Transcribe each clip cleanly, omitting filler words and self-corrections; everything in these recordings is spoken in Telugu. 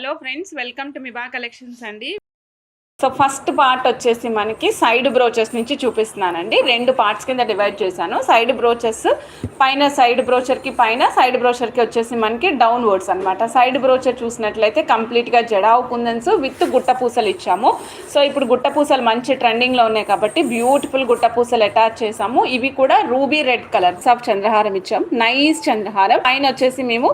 Hello friends, welcome to Miba collections అండి. సో ఫస్ట్ పార్ట్ వచ్చేసి మనకి సైడ్ బ్రోచెస్ నుంచి చూపిస్తున్నానండి. 2 పార్ట్స్ కింద డివైడ్ చేశాను. సైడ్ బ్రోచెస్ పైన సైడ్ బ్రోచర్కి పైన సైడ్ బ్రోచర్కి వచ్చేసి మనకి డౌన్ వర్డ్స్ అనమాట. సైడ్ బ్రోచర్ చూసినట్లయితే కంప్లీట్గా జడావు కుందన్స్ విత్ గుట్ట పూసలు ఇచ్చాము. సో ఇప్పుడు గుట్ట పూసలు మంచి ట్రెండింగ్లో ఉన్నాయి కాబట్టి బ్యూటిఫుల్ గుట్ట పూసలు అటాచ్ చేసాము. ఇవి కూడా రూబీ రెడ్ కలర్ ఆఫ్ చంద్రహారం ఇచ్చాము. నైస్ చంద్రహారం పైన వచ్చేసి మేము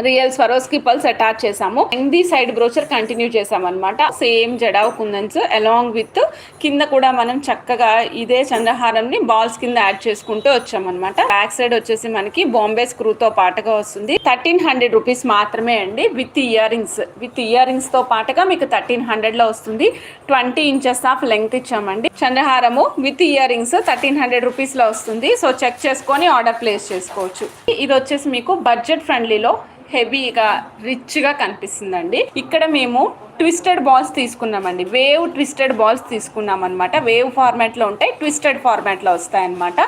రియల్ స్వరోస్కి పల్స్ అటాచ్ చేసాము. హిందీ సైడ్ బ్రోచర్ కంటిన్యూ చేసామన్నమాట. Same jadau kundans along with కింద కూడా మనం చక్కగా ఇదే చంద్రహారంని బాల్స్ కింద యాడ్ చేసుకుంటూ వచ్చామన్నమాట. బ్యాక్ సైడ్ వచ్చేసి మనకి బాంబే స్క్రూతో పాటుగా వస్తుంది. 1300 రూపీస్ మాత్రమే అండి. విత్ ఇయర్ రింగ్స్ తో పాటుగా మీకు 1300 వస్తుంది. 20 ఇంచెస్ ఆఫ్ లెంగ్త్ ఇచ్చామండి. చంద్రహారము విత్ ఇయర్ రింగ్స్ 1300 రూపీస్ లో వస్తుంది. సో చెక్ చేసుకొని ఆర్డర్ ప్లేస్ చేసుకోవచ్చు. ఇది వచ్చేసి మీకు బడ్జెట్ ఫ్రెండ్లీలో హెవీగా రిచ్గా కనిపిస్తుందండి. ఇక్కడ మేము ట్విస్టెడ్ బాల్స్ తీసుకున్నామండి. వేవ్ ట్విస్టెడ్ బాల్స్ తీసుకున్నాం అనమాట. వేవ్ ఫార్మాట్లో ఉంటాయి, ట్విస్టెడ్ ఫార్మాట్లో వస్తాయన్నమాట.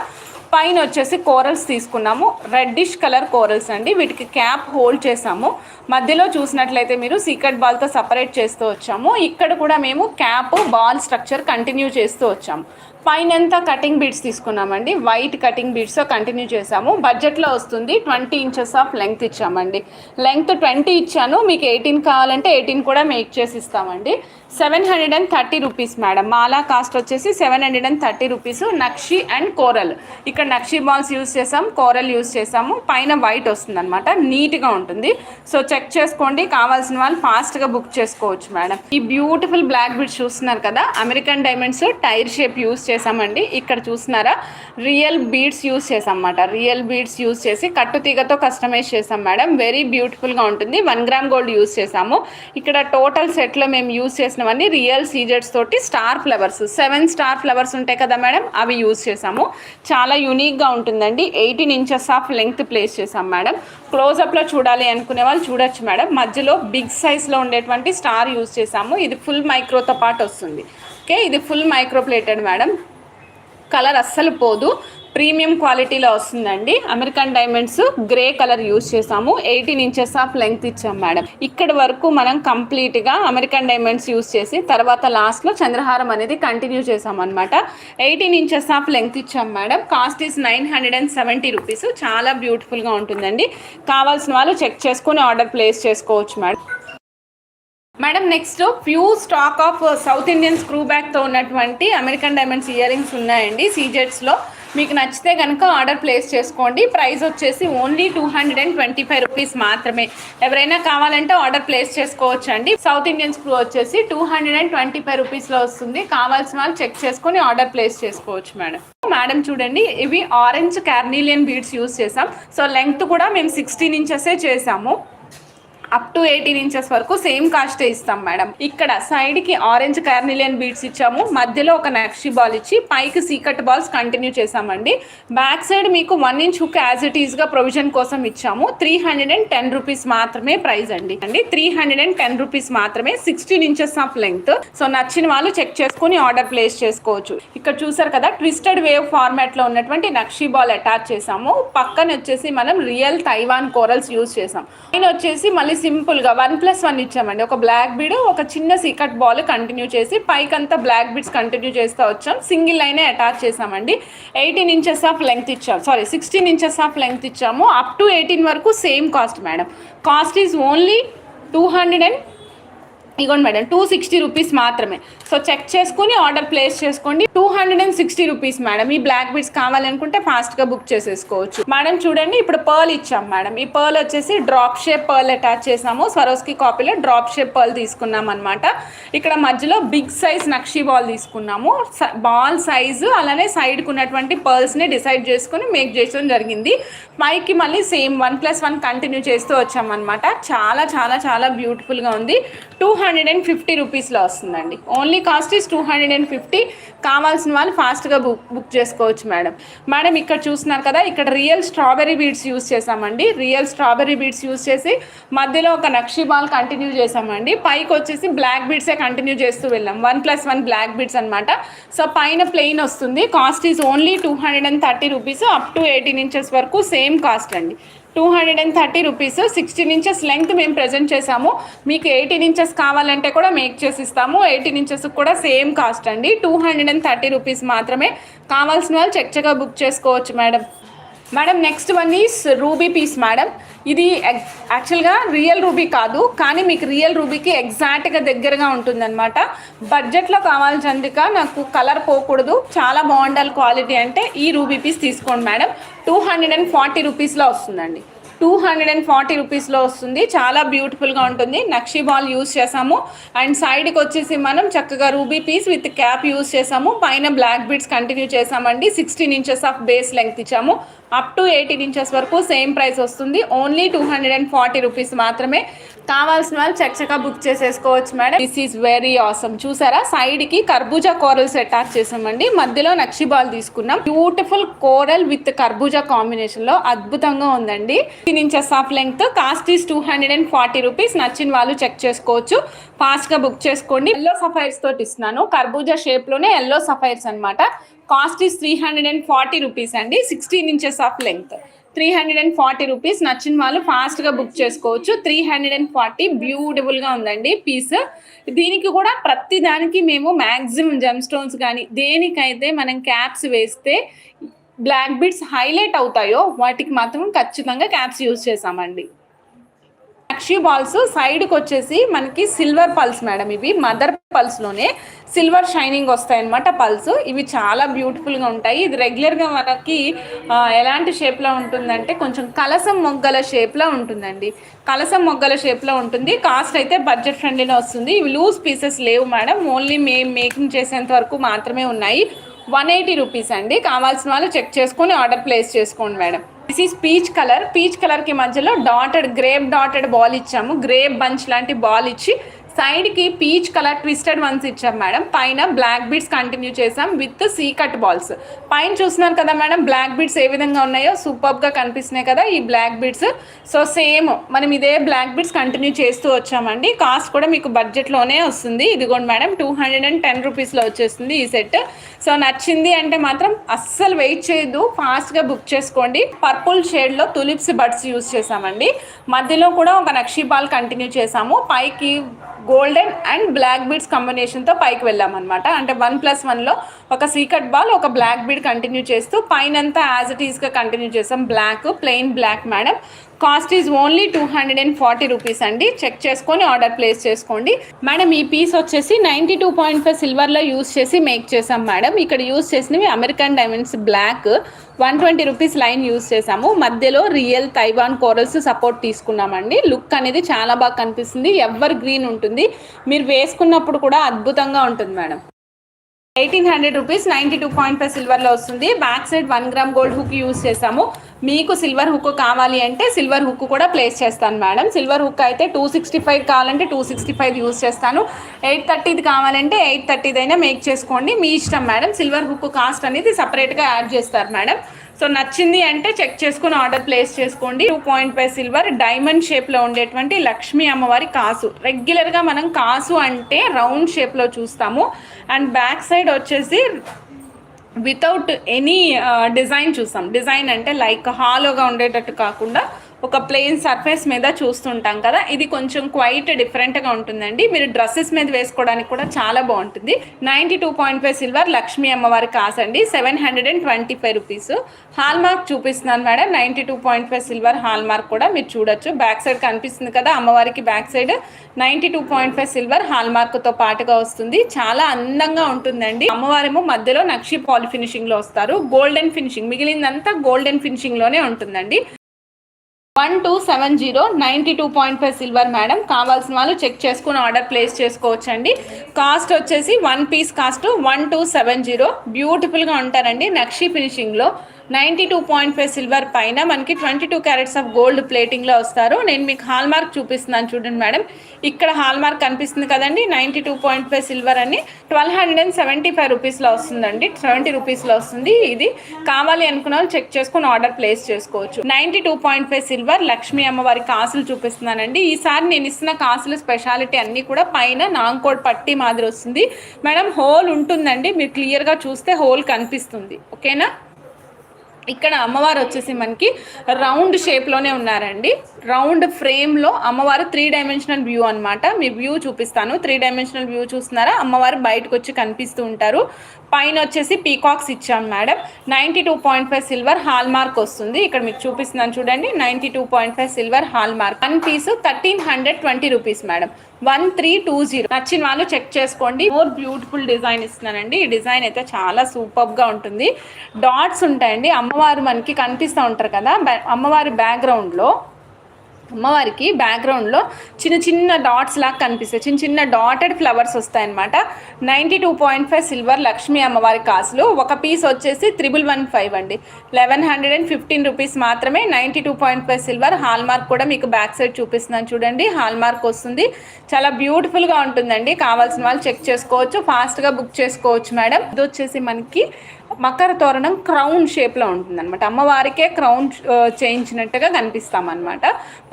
పైన వచ్చేసి కోరల్స్ తీసుకున్నాము. రెడ్డిష్ కలర్ కోరల్స్ అండి. వీటికి క్యాప్ హోల్డ్ చేసాము. మధ్యలో చూసినట్లయితే మీరు సీక్రెట్ బాల్తో సపరేట్ చేస్తూ వచ్చాము. ఇక్కడ కూడా మేము క్యాప్ బాల్ స్ట్రక్చర్ కంటిన్యూ చేస్తూ వచ్చాము. పైనంతా కటింగ్ బీడ్స్ తీసుకున్నామండి. వైట్ కటింగ్ బీడ్స్తో కంటిన్యూ చేసాము. బడ్జెట్లో వస్తుంది. 20 ఇంచెస్ ఆఫ్ లెంగ్త్ ఇచ్చామండి. లెంగ్త్ 20 ఇచ్చాను. మీకు 18 కావాలంటే 18 కూడా మేక్ చేసి ఇస్తామండి. 730 రూపీస్ మేడం. మాలా కాస్ట్ వచ్చేసి 730 రూపీస్. నక్షి అండ్ కోరల్, ఇక్కడ నక్షి బాల్స్ యూజ్ చేసాం, కోరల్ యూజ్ చేసాము. పైన వైట్ వస్తుంది అనమాట. నీట్గా ఉంటుంది. సో చెక్ చేసుకోండి. కావాల్సిన వాళ్ళు ఫాస్ట్గా బుక్ చేసుకోవచ్చు మేడం. ఈ బ్యూటిఫుల్ బ్లాక్ బీడ్స్ చూస్తున్నారు కదా, American diamonds tyre shape use చేసామండి. ఇక్కడ చూస్తున్నారా, రియల్ బీడ్స్ యూజ్ చేసాం అన్నమాట. రియల్ బీడ్స్ యూజ్ చేసి కట్టుతీగతో కస్టమైజ్ చేసాం మేడం. వెరీ బ్యూటిఫుల్గా ఉంటుంది. 1 గ్రామ్ గోల్డ్ యూజ్ చేసాము. ఇక్కడ టోటల్ సెట్లో మేము యూజ్ చేసినవన్నీ రియల్ సీజెట్స్ తోటి స్టార్ ఫ్లవర్స్, 7 స్టార్ ఫ్లవర్స్ ఉంటాయి కదా మేడం, అవి యూజ్ చేసాము. చాలా యూనిక్గా ఉంటుందండి. 18 ఇంచెస్ ఆఫ్ లెంగ్త్ ప్లేస్ చేసాం మేడం. క్లోజప్లో చూడాలి అనుకునే వాళ్ళు చూడొచ్చు మేడం. మధ్యలో బిగ్ సైజ్లో ఉండేటువంటి స్టార్ యూజ్ చేసాము. ఇది ఫుల్ మైక్రోతో పాటు వస్తుంది. ఓకే, ఇది full micro plated madam. Colour అస్సలు పోదు, ప్రీమియం క్వాలిటీలో వస్తుందండి. American diamonds grey colour use చేసాము. 18 ఇంచెస్ ఆఫ్ లెంగ్త్ ఇచ్చాం మేడం. ఇక్కడ వరకు మనం కంప్లీట్గా అమెరికన్ డైమండ్స్ యూజ్ చేసి తర్వాత లాస్ట్లో చంద్రహారం అనేది కంటిన్యూ చేసాం అనమాట. 18 ఇంచెస్ ఆఫ్ లెంగ్త్ ఇచ్చాం మేడం. Cost is 970 rupees. చాలా బ్యూటిఫుల్గా ఉంటుందండి. కావాల్సిన వాళ్ళు చెక్ చేసుకుని ఆర్డర్ ప్లేస్ చేసుకోవచ్చు madam. Madam next few stock of south Indian screw బ్యాక్తో ఉన్నటువంటి అమెరికన్ డైమండ్స్ ఇయర్ రింగ్స్ ఉన్నాయండి సీజెట్స్లో. మీకు నచ్చితే కనుక ఆర్డర్ ప్లేస్ చేసుకోండి. ప్రైస్ వచ్చేసి ఓన్లీ 225 రూపీస్ మాత్రమే. ఎవరైనా కావాలంటే ఆర్డర్ ప్లేస్ చేసుకోవచ్చు అండి. సౌత్ ఇండియన్ స్క్రూ వచ్చేసి 225 రూపీస్లో వస్తుంది. కావాల్సిన వాళ్ళు చెక్ చేసుకొని ఆర్డర్ ప్లేస్ చేసుకోవచ్చు మేడం. మేడం చూడండి, ఇవి ఆరెంజ్ కార్నీలియన్ బీడ్స్ యూజ్ చేసాం. సో లెంగ్త్ కూడా మేము 16 ఇంచెసే చేసాము. అప్ టు 18 ఇంచెస్ వరకు సేమ్ కాస్టే ఇస్తాం మేడం. ఇక్కడ సైడ్కి ఆరెంజ్ కార్నిలియన్ బీడ్స్ ఇచ్చాము. మధ్యలో ఒక నక్షి బాల్ ఇచ్చి పైకి సీకట్ బాల్స్ కంటిన్యూ చేసామండి. బ్యాక్ సైడ్ మీకు 1 ఇంచ్ హుక్ యాజ్ ఇట్ ఈస్గా ప్రొవిజన్ కోసం ఇచ్చాము. 310 రూపీస్ మాత్రమే ప్రైస్ అండి. 310 రూపీస్ మాత్రమే. 16 ఇంచెస్ ఆఫ్ లెంగ్త్. సో నచ్చిన వాళ్ళు చెక్ చేసుకుని ఆర్డర్ ప్లేస్ చేసుకోవచ్చు. ఇక్కడ చూసారు కదా, ట్విస్టెడ్ వేవ్ ఫార్మాట్లో ఉన్నటువంటి నక్షి బాల్ అటాచ్ చేసాము. పక్కన వచ్చేసి మనం రియల్ తైవాన్ కోరల్స్ యూజ్ చేసాం. పైన వచ్చేసి మళ్ళీ సింపుల్గా 1+1 ఇచ్చామండి. ఒక బ్లాక్ బీడ్, ఒక చిన్న సీకట్ బాల్ కంటిన్యూ చేసి పైకంతా బ్లాక్ బీడ్స్ కంటిన్యూ చేస్తూ వచ్చాం. సింగిల్ లైనే అటాచ్ చేసామండి. 18 ఇంచెస్ ఆఫ్ లెంగ్త్ ఇచ్చాము. 16 ఇంచెస్ ఆఫ్ లెంగ్త్ ఇచ్చాము. అప్ టు 18 వరకు same cost madam. Cost is only 260 rupees మాత్రమే. సో చెక్ చేసుకుని ఆర్డర్ ప్లేస్ చేసుకోండి. 260 రూపీస్ మేడం. ఈ బ్లాక్ బీడ్స్ కావాలనుకుంటే ఫాస్ట్గా బుక్ చేసేసుకోవచ్చు మేడం. చూడండి, ఇప్పుడు పర్ల్ ఇచ్చాం మేడం. ఈ పర్ల్ వచ్చేసి డ్రాప్ షేప్ పర్ల్ అటాచ్ చేసాము. స్వరోస్కి కాపీలో డ్రాప్ షేప్ పర్ల్ తీసుకున్నాం అనమాట. ఇక్కడ మధ్యలో బిగ్ సైజ్ నక్షి బాల్ తీసుకున్నాము. బాల్ సైజు అలానే సైడ్కి ఉన్నటువంటి పర్ల్స్ని డిసైడ్ చేసుకుని మేక్ చేయడం జరిగింది. పైకి మళ్ళీ సేమ్ 1+1 కంటిన్యూ చేస్తూ వచ్చామన్నమాట. చాలా చాలా చాలా బ్యూటిఫుల్గా ఉంది. 250 రూపీస్లో వస్తుందండి. Only cost is 250. కావాల్సిన వాళ్ళు ఫాస్ట్గా బుక్ చేసుకోవచ్చు మేడం. మేడం ఇక్కడ చూస్తున్నారు కదా, ఇక్కడ రియల్ స్ట్రాబెర్రీ బీడ్స్ యూజ్ చేసామండి. రియల్ స్ట్రాబెర్రీ బీడ్స్ యూజ్ చేసి మధ్యలో ఒక నక్షి బాల్ కంటిన్యూ చేసామండి. పైకి వచ్చేసి బ్లాక్ బీడ్సే కంటిన్యూ చేస్తూ వెళ్ళాం. 1+1 బ్లాక్ బీడ్స్ అనమాట. సో పైన ప్లెయిన్ వస్తుంది. Cost is only 230 rupees. Up to 18 inches వరకు సేమ్ కాస్ట్ అండి. 230 రూపీస్. 16 ఇంచెస్ లెంగ్త్ మేము ప్రజెంట్ చేసాము. మీకు 18 ఇంచెస్ కావాలంటే కూడా మేక్ చేసి ఇస్తాము. 18 ఇంచెస్ కూడా సేమ్ కాస్ట్ అండి. 230 రూపీస్ మాత్రమే. కావాల్సిన వాళ్ళు చక్కగా బుక్ చేసుకోవచ్చు madam. Madam next one is ruby piece madam. ఇది యాక్చువల్గా రియల్ రూబీ కాదు, కానీ మీకు రియల్ రూబీకి ఎగ్జాక్ట్గా దగ్గరగా ఉంటుందన్నమాట. బడ్జెట్లో కావాలి చంద్రిక, నాకు కలర్ పోకూడదు, చాలా బాగుండాలి క్వాలిటీ అంటే ఈ రూబీ పీస్ తీసుకోండి మేడం. 240 రూపీస్లో వస్తుందండి. 240 రూపీస్లో వస్తుంది. చాలా బ్యూటిఫుల్గా ఉంటుంది. నక్షీ బాల్ యూజ్ చేసాము అండ్ సైడ్కి వచ్చేసి మనం చక్కగా ruby piece with cap use చేసాము. పైన బ్లాక్ బీడ్స్ కంటిన్యూ చేసామండి. 16 ఇంచెస్ ఆఫ్ బేస్ లెంగ్త్ ఇచ్చాము. అప్ టు 18 ఇంచెస్ వరకు సేమ్ ప్రైస్ వస్తుంది. ఓన్లీ 240 రూపీస్ మాత్రమే. కావాల్సిన వాళ్ళు చక్కగా బుక్ చేసేసుకోవచ్చు madam. This is very awesome. చూసారా, సైడ్కి కర్బూజా కోరల్స్ అటాచ్ చేసామండి. మధ్యలో నక్షి బాల్ తీసుకున్నాం. బ్యూటిఫుల్ కోరల్ విత్ కర్బూజా కాంబినేషన్లో అద్భుతంగా ఉందండి. 16 inches of length. Cost is 240 rupees. నచ్చిన వాళ్ళు చెక్ చేసుకోవచ్చు. ఫాస్ట్గా బుక్ చేసుకోండి. ఎల్లో సఫైర్స్ తోటి ఇస్తున్నాను. కర్బూజా షేప్లోనే ఎల్లో సఫైర్స్ అనమాట. కాస్ట్ ఈస్ 340 రూపీస్ అండి. 16 ఇంచెస్ ఆఫ్ లెంగ్త్. 340 రూపీస్. నచ్చిన వాళ్ళు ఫాస్ట్గా బుక్ చేసుకోవచ్చు. 340 బ్యూటిఫుల్గా ఉందండి పీస్. దీనికి కూడా ప్రతి దానికి మేము మ్యాక్సిమం జెమ్ స్టోన్స్ కానీ దేనికైతే మనం క్యాప్స్ వేస్తే బ్లాక్ బీడ్స్ హైలైట్ అవుతాయో వాటికి మాత్రం ఖచ్చితంగా క్యాప్స్ యూజ్ చేసామండి. నక్షీ బాల్స్ సైడ్కి వచ్చేసి మనకి సిల్వర్ పల్స్ మేడం. ఇవి మదర్ పల్స్లోనే సిల్వర్ షైనింగ్ వస్తాయి అన్నమాట పల్స్. ఇవి చాలా బ్యూటిఫుల్గా ఉంటాయి. ఇది రెగ్యులర్గా మనకి ఎలాంటి షేప్లో ఉంటుందంటే కొంచెం కలసం మొగ్గల షేప్లో ఉంటుందండి. కలసం మొగ్గల షేప్లో ఉంటుంది. కాస్ట్ అయితే బడ్జెట్ ఫ్రెండ్లీలో వస్తుంది. ఇవి లూజ్ పీసెస్ లేవు మేడం. ఓన్లీ మేము మేకింగ్ చేసేంత వరకు మాత్రమే ఉన్నాయి. 180 రూపీస్ అండి. కావాల్సిన వాళ్ళు చెక్ చేసుకొని ఆర్డర్ ప్లేస్ చేసుకోండి madam. This is peach colour. Peach కలర్కి మధ్యలో గ్రేప్ డాటెడ్ బాల్ ఇచ్చాము. గ్రేప్ బంచ్ లాంటి బాల్ ఇచ్చి సైడ్కి పీచ్ కలర్ ట్విస్టెడ్ వన్స్ ఇచ్చాం మేడం. పైన బ్లాక్ బీడ్స్ కంటిన్యూ చేసాం విత్ సీకట్ బాల్స్. పైన చూస్తున్నారు కదా మేడం, బ్లాక్ బీడ్స్ ఏ విధంగా ఉన్నాయో సూపర్గా కనిపిస్తున్నాయి కదా ఈ బ్లాక్ బీడ్స్. సో సేమ్ మనం ఇదే బ్లాక్ బీడ్స్ కంటిన్యూ చేస్తూ వచ్చామండి. కాస్ట్ కూడా మీకు బడ్జెట్లోనే వస్తుంది. ఇదిగోండి మేడం, 210 రూపీస్లో వచ్చేస్తుంది ఈ సెట్. సో నచ్చింది అంటే మాత్రం అస్సలు వెయిట్ చేయొద్దు, ఫాస్ట్గా బుక్ చేసుకోండి. పర్పుల్ షేడ్లో తులిప్స్ బడ్స్ యూజ్ చేసామండి. మధ్యలో కూడా ఒక నక్షీ బాల్ కంటిన్యూ చేసాము. పైకి గోల్డెన్ అండ్ బ్లాక్ బీడ్స్ కాంబినేషన్తో పైకి వెళ్ళామన్నమాట. అంటే 1+1లో ఒక సీకట్ బాల్ ఒక బ్లాక్ బీడ్ కంటిన్యూ చేస్తూ పైనంతా యాజ్ ఇట్ ఈస్గా కంటిన్యూ చేసాం. Plain black madam. Cost is only 240 rupees అండి. చెక్ చేసుకొని ఆర్డర్ ప్లేస్ చేసుకోండి మేడం. ఈ పీస్ వచ్చేసి 92.5 సిల్వర్లో యూస్ చేసి మేక్ చేసాం మేడం. ఇక్కడ యూస్ చేసినవి American diamonds black 120 rupees line use చేసాము. మధ్యలో రియల్ తైవాన్ కోరల్స్ సపోర్ట్ తీసుకున్నామండి. లుక్ అనేది చాలా బాగా కనిపిస్తుంది. ఎవర్ గ్రీన్ ఉంటుంది. మీరు వేసుకున్నప్పుడు కూడా అద్భుతంగా ఉంటుంది మేడం. 1800 రూపీస్. 92.5 సిల్వర్లో వస్తుంది. Back side 1 gram gold hook use చేసాము. మీకు సిల్వర్ హుక్ కావాలి అంటే సిల్వర్ హుక్ కూడా ప్లేస్ చేస్తాను మేడం. సిల్వర్ హుక్ అయితే 265 కావాలంటే 265 యూస్ చేస్తాను. 830 కావాలంటే 830 అయినా మేక్ చేసుకోండి, మీ ఇష్టం మేడం. సిల్వర్ హుక్ కాస్ట్ అనేది సపరేట్గా యాడ్ చేస్తారు మేడం. సో నచ్చింది అంటే చెక్ చేసుకుని ఆర్డర్ ప్లేస్ చేసుకోండి. 2.5 సిల్వర్ డైమండ్ షేప్లో ఉండేటువంటి లక్ష్మీ అమ్మవారి కాసు. రెగ్యులర్గా మనం కాసు అంటే రౌండ్ షేప్లో చూస్తాము. అండ్ బ్యాక్ సైడ్ వచ్చేసి వితౌట్ ఎనీ డిజైన్ చూస్తాం. డిజైన్ అంటే లైక్ హాలోగా ఉండేటట్టు కాకుండా ఒక ప్లెయిన్ సర్ఫేస్ మీద చూస్తుంటాం కదా, ఇది కొంచెం క్వైట్ డిఫరెంట్గా ఉంటుందండి. మీరు డ్రెస్సెస్ మీద వేసుకోవడానికి కూడా చాలా బాగుంటుంది. 92.5 సిల్వర్ లక్ష్మీ అమ్మవారి కాసు అండి. 725 రూపీస్. హాల్ మార్క్ చూపిస్తున్నాను మేడం. 92.5 సిల్వర్ హాల్ మార్క్ కూడా మీరు చూడొచ్చు. బ్యాక్ సైడ్ కనిపిస్తుంది కదా అమ్మవారికి. బ్యాక్ సైడ్ 92.5 సిల్వర్ హాల్ మార్క్తో పాటుగా వస్తుంది. చాలా అందంగా ఉంటుందండి. అమ్మవారేమో మధ్యలో నక్షి పాలి ఫినిషింగ్లో వస్తారు. గోల్డెన్ ఫినిషింగ్, మిగిలిందంతా గోల్డెన్ ఫినిషింగ్లోనే ఉంటుందండి. 1270 92.5 సిల్వర్ మేడం. కావాల్సిన వాళ్ళు చెక్ చేసుకుని ఆర్డర్ ప్లేస్ చేసుకోవచ్చండి. కాస్ట్ వచ్చేసి 1 పీస్ కాస్ట్ 1270. బ్యూటిఫుల్గా ఉంటారండి నక్షి ఫినిషింగ్లో. 92.5 సిల్వర్ పైన మనకి 22 క్యారెట్స్ ఆఫ్ గోల్డ్ ప్లేటింగ్లో వస్తారు. నేను మీకు హాల్ మార్క్ చూపిస్తున్నాను చూడండి మేడం. ఇక్కడ హాల్ మార్క్ కనిపిస్తుంది కదండి. 92.5 సిల్వర్ అని 1275 రూపీస్లో వస్తుందండి. 70 రూపీస్లో వస్తుంది. ఇది కావాలి అనుకున్న వాళ్ళు చెక్ చేసుకుని ఆర్డర్ ప్లేస్ చేసుకోవచ్చు. 92.5 సిల్వర్ లక్ష్మీ అమ్మవారి కాసులు చూపిస్తున్నానండి. ఈసారి నేను ఇస్తున్న కాసులు స్పెషాలిటీ అన్నీ కూడా పైన నాంకోడ్ పట్టి మాదిరి వస్తుంది మేడం. హోల్ ఉంటుందండి, మీరు క్లియర్గా చూస్తే హోల్ కనిపిస్తుంది. ఓకేనా? ఇక్కడ అమ్మవారు వచ్చేసి మనకి రౌండ్ షేప్లోనే ఉన్నారండి. రౌండ్ ఫ్రేమ్లో అమ్మవారు 3 డైమెన్షనల్ వ్యూ అనమాట. మీ వ్యూ చూపిస్తాను. 3 డైమెన్షనల్ వ్యూ చూస్తున్నారా, అమ్మవారు బయటకు వచ్చి కనిపిస్తూ ఉంటారు. పైన వచ్చేసి పీకాక్స్ ఇచ్చాం మేడం. 92.5 సిల్వర్ హాల్ మార్క్ వస్తుంది. ఇక్కడ మీకు చూపిస్తున్నాను చూడండి, 92.5 silver hallmark. 1 piece 1320 rupees madam. 1320. నచ్చిన వాళ్ళు చెక్ చేసుకోండి. మోర్ బ్యూటిఫుల్ డిజైన్ ఇస్తున్నానండి. ఈ డిజైన్ అయితే చాలా సూపర్గా ఉంటుంది. డాట్స్ ఉంటాయండి. అమ్మవారు మనకి కనిపిస్తూ ఉంటారు కదా, అమ్మవారి బ్యాక్గ్రౌండ్లో చిన్న చిన్న డాట్స్ లాగా కనిపిస్తాయి. చిన్న చిన్న డాటెడ్ ఫ్లవర్స్ వస్తాయన్నమాట. 92.5 సిల్వర్ లక్ష్మీ అమ్మవారి కాసులు. ఒక పీస్ వచ్చేసి 1115 అండి. 1115 రూపీస్ మాత్రమే. 92.5 సిల్వర్ హాల్ మార్క్ కూడా మీకు బ్యాక్ సైడ్ చూపిస్తున్నాను చూడండి, హాల్ మార్క్ వస్తుంది. చాలా బ్యూటిఫుల్గా ఉంటుందండి. కావాల్సిన వాళ్ళు చెక్ చేసుకోవచ్చు, ఫాస్ట్గా బుక్ చేసుకోవచ్చు మేడం. ఇది వచ్చేసి మనకి మకర తోరణం క్రౌన్ షేప్లో ఉంటుంది అనమాట. అమ్మవారికే క్రౌన్ చేయించినట్టుగా కనిపిస్తామన్నమాట.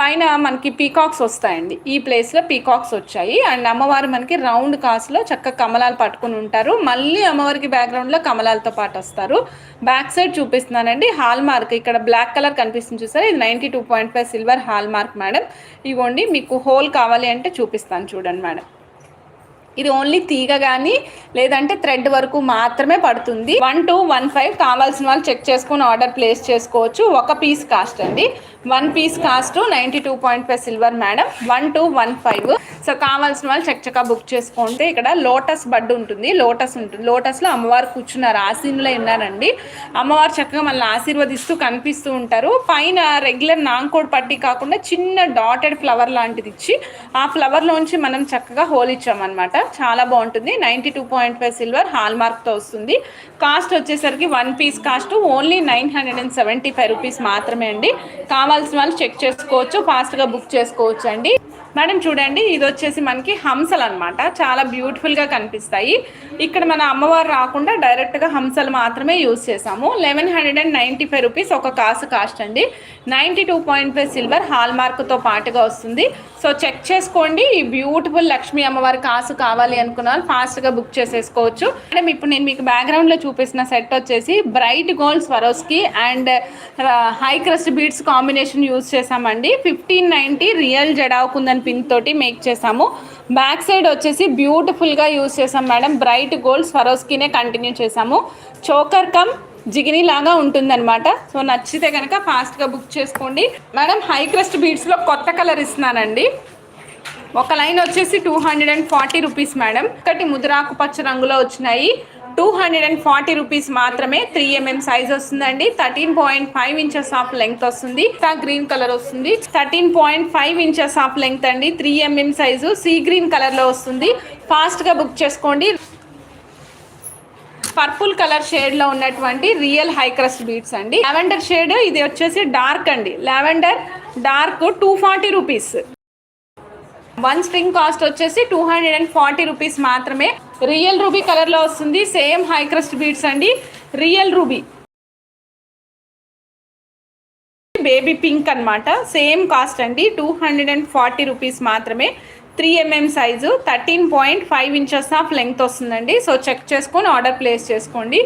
పైన మనకి పీకాక్స్ వస్తాయండి. ఈ ప్లేస్లో పీకాక్స్ వచ్చాయి. అండ్ అమ్మవారు మనకి రౌండ్ కాసులో చక్కగా కమలాలు పట్టుకుని ఉంటారు. మళ్ళీ అమ్మవారికి బ్యాక్గ్రౌండ్లో కమలాలతో పాటు వస్తారు. బ్యాక్ సైడ్ చూపిస్తున్నానండి. హాల్ మార్క్ ఇక్కడ బ్లాక్ కలర్ కనిపిస్తుంది చూసారు, ఇది 92.5 సిల్వర్ హాల్ మార్క్ మేడం. ఇవ్వండి, మీకు హోల్ కావాలి అంటే చూపిస్తాను చూడండి మేడం. ఇది ఓన్లీ తీగ కానీ లేదంటే థ్రెడ్ వరకు మాత్రమే పడుతుంది. 1215 కావాల్సిన వాళ్ళు చెక్ చేసుకుని ఆర్డర్ ప్లేస్ చేసుకోవచ్చు. ఒక పీస్ కాస్ట్ అండి. 1 piece cost 92.5 silver madam. 1215. So కావాల్సిన వాళ్ళు చక్కగా బుక్ చేసుకుంటే ఇక్కడ లోటస్ బడ్ ఉంటుంది. లోటస్లో అమ్మవారు కూర్చున్నారు, ఆసీనులో ఉన్నారండి. అమ్మవారు చక్కగా మళ్ళీ ఆశీర్వదిస్తూ కనిపిస్తూ ఉంటారు. పైన రెగ్యులర్ నాంకోడ్ పట్టి కాకుండా చిన్న డాటెడ్ ఫ్లవర్ లాంటిది ఇచ్చి ఆ ఫ్లవర్లోంచి మనం చక్కగా హోల్ ఇచ్చామన్నమాట. చాలా బాగుంటుంది. 92.5 సిల్వర్ హాల్ మార్క్తో వస్తుంది. కాస్ట్ వచ్చేసరికి 1 పీస్ కాస్ట్ ఓన్లీ 975 రూపీస్ మాత్రమే అండి. కావాల్సిన వాళ్ళు చెక్ చేసుకోవచ్చు, ఫాస్ట్గా బుక్ చేసుకోవచ్చు అండి. మేడం చూడండి, ఇది వచ్చేసి మనకి హంసలు అనమాట. చాలా బ్యూటిఫుల్గా కనిపిస్తాయి. ఇక్కడ మన అమ్మవారు రాకుండా డైరెక్ట్గా హంసలు మాత్రమే యూజ్ చేసాము. 1195 రూపీస్ ఒక కాస్ట్ అండి. 92.5 సిల్వర్ హాల్ మార్క్తో పాటుగా వస్తుంది. సో చెక్ చేసుకోండి. ఈ బ్యూటిఫుల్ లక్ష్మీ అమ్మవారి కాసు కావాలి అనుకున్న వాళ్ళు ఫాస్ట్గా బుక్ చేసేసుకోవచ్చు. మేడం ఇప్పుడు నేను మీకు బ్యాక్గ్రౌండ్లో చూపిస్తున్న సెట్ వచ్చేసి bright gold Swarovski and high crust beads combination use చేసామండి. 1590 రియల్ జడావుకుందని పిన్ తోటి మేక్ చేసాము. బ్యాక్ సైడ్ వచ్చేసి బ్యూటిఫుల్గా యూజ్ చేసాం మేడం. బ్రైట్ గోల్డ్ స్వరోస్కినే కంటిన్యూ చేసాము. చోకర్ కమ్ జిగిని లాగా ఉంటుందన్నమాట. సో నచ్చితే కనుక ఫాస్ట్గా బుక్ చేసుకోండి మేడం. హై క్రస్ట్ బీడ్స్లో కొత్త కలర్ ఇస్తున్నానండి. ఒక లైన్ వచ్చేసి 240 రూపీస్ మేడం. ఒకటి ముదురాకు పచ్చ రంగులో వచ్చినాయి. 240 రూపీస్ మాత్రమే. 3 mm సైజ్ వస్తుందండి. 13.5 ఇంచెస్ ఆఫ్ లెంగ్త్ వస్తుంది. గ్రీన్ కలర్ వస్తుంది. 13.5 ఇంచెస్ ఆఫ్ లెంగ్త్ అండి. 3 mm సైజు సీ గ్రీన్ కలర్లో వస్తుంది. ఫాస్ట్గా బుక్ చేసుకోండి. పర్పుల్ కలర్ షేడ్లో ఉన్నటువంటి రియల్ హై క్రస్ట్ బీడ్స్ అండి. లావెండర్ షేడ్ ఇది వచ్చేసి డార్క్ అండి. Lavender dark 240 rupees. 1 string cost వచ్చేసి 240 రూపీస్ మాత్రమే. రియల్ రూబీ కలర్లో వస్తుంది. సేమ్ హై క్రస్ట్ బీడ్స్ అండి. రియల్ రూబీ బేబీ పింక్ అనమాట. సేమ్ కాస్ట్ అండి. 240 రూపీస్ మాత్రమే. 3 mm size 13.5 inches of length వస్తుందండి. సో చెక్ చేసుకొని ఆర్డర్ ప్లేస్ చేసుకోండి.